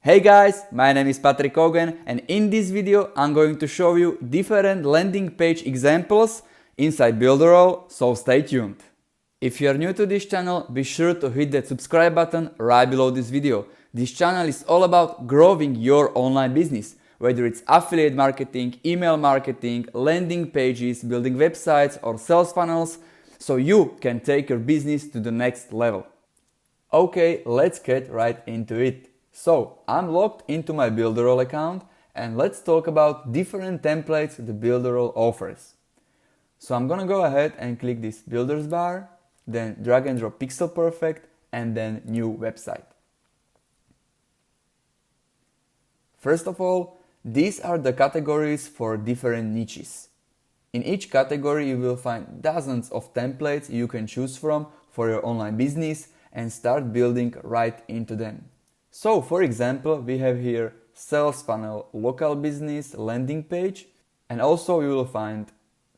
Hey guys, my name is Patrick Cogen and in this video I'm going to show you different landing page examples inside Builderall, so stay tuned. If you are new to this channel, be sure to hit that subscribe button right below this video. This channel is all about growing your online business, whether it's affiliate marketing, email marketing, landing pages, building websites or sales funnels, so you can take your business to the next level. Okay, let's get right into it. So, I'm logged into my Builderall account and let's talk about different templates the Builderall offers. So I'm gonna go ahead and click this builders bar, then drag and drop pixel perfect and then new website. First of all, these are the categories for different niches. In each category you will find dozens of templates you can choose from for your online business and start building right into them. So for example, we have here sales funnel, local business, landing page, and also you will find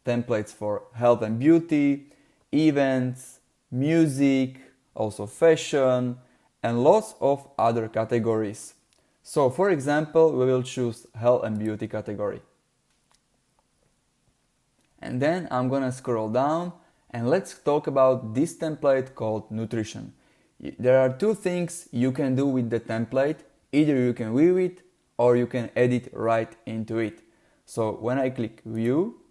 templates for health and beauty, events, music, also fashion, and lots of other categories. So for example, we will choose health and beauty category. And then I'm gonna scroll down and let's talk about this template called nutrition. There are two things you can do with the template. Either you can view it or you can edit right into it. So when I click view,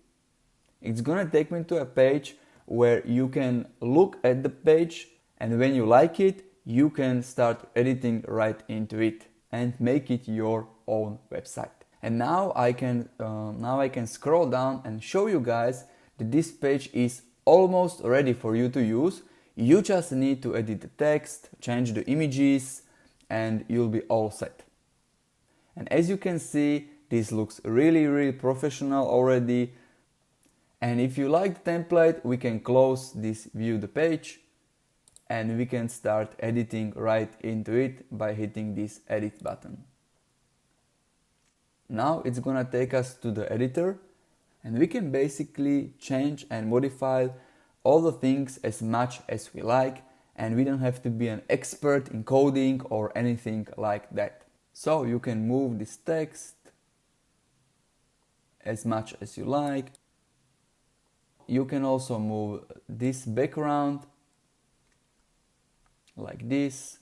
it's gonna take me to a page where you can look at the page, and when you like it, you can start editing right into it and make it your own website. And now I can scroll down and show you guys that this page is almost ready for you to use. You just need to edit the text, change the images, and you'll be all set. And as you can see, this looks really professional already. And if you like the template, we can close this view the page and we can start editing right into it by hitting this edit button. Now it's gonna take us to the editor and we can basically change and modify all the things as much as we like, and we don't have to be an expert in coding or anything like that. So you can move this text as much as you like. You can also move this background like this.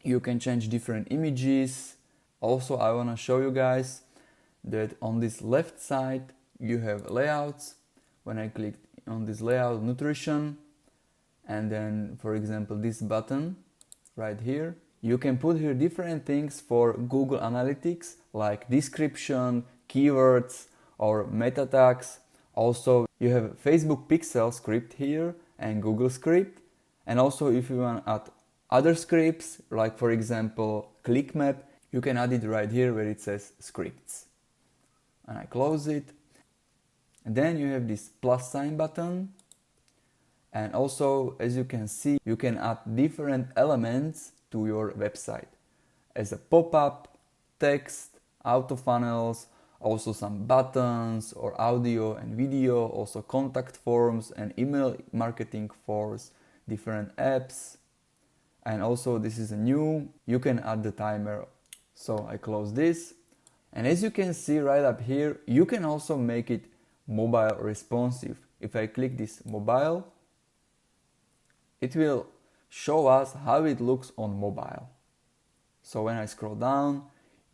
You can change different images. Also, I want to show you guys that on this left side you have layouts. When I click on this layout, nutrition, and then for example this button right here, you can put here different things for Google Analytics like description, keywords or meta tags. Also you have Facebook pixel script here and Google script, and also if you want to add other scripts like for example ClickMap, you can add it right here where it says scripts. And I close it. And then you have this plus sign button, and also as you can see you can add different elements to your website as a pop-up, text, auto funnels, also some buttons or audio and video, also contact forms and email marketing forms, different apps, and also this is a new, you can add the timer. So I close this, and as you can see right up here, you can also make it mobile responsive. If I click this mobile, it will show us how it looks on mobile. So when I scroll down,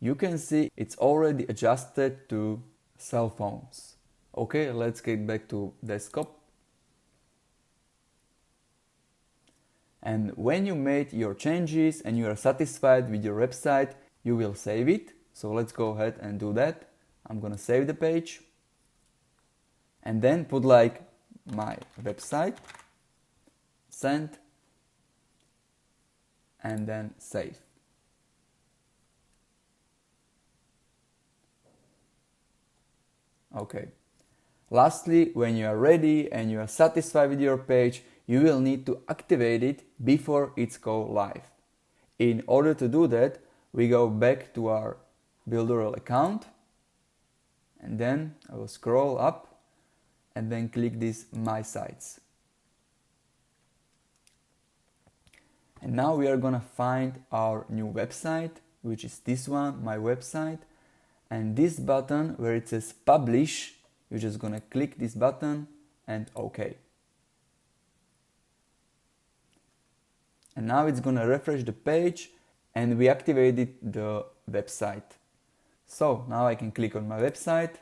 you can see it's already adjusted to cell phones. Okay, let's get back to desktop. And when you made your changes and you are satisfied with your website, you will save it. So let's go ahead and do that. I'm gonna save the page. And then put like my website, send, and then save. Okay. Lastly, when you are ready and you are satisfied with your page, you will need to activate it before it's go live. In order to do that, we go back to our Builderall account, and then I will scroll up and then click this My Sites. And now we are gonna find our new website, which is this one, my website. And this button where it says publish, you're just gonna click this button and OK. And now it's gonna refresh the page and we activated the website. So now I can click on my website.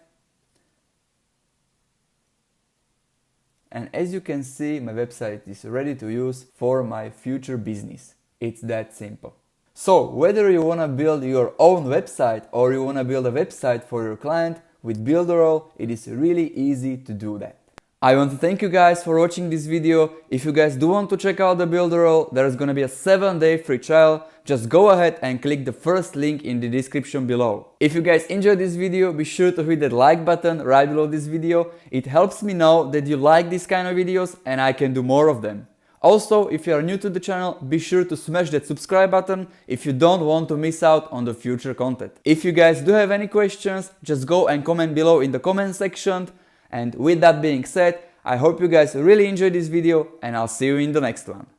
And as you can see, my website is ready to use for my future business. It's that simple. So whether you want to build your own website or you want to build a website for your client, with Builderall, it is really easy to do that. I want to thank you guys for watching this video. If you guys do want to check out the Builderall, there's gonna be a 7-day free trial. Just go ahead and click the first link in the description below. If you guys enjoyed this video, be sure to hit that like button right below this video. It helps me know that you like these kind of videos and I can do more of them. Also, if you are new to the channel, be sure to smash that subscribe button if you don't want to miss out on the future content. If you guys do have any questions, just go and comment below in the comment section. And with that being said, I hope you guys really enjoyed this video and I'll see you in the next one.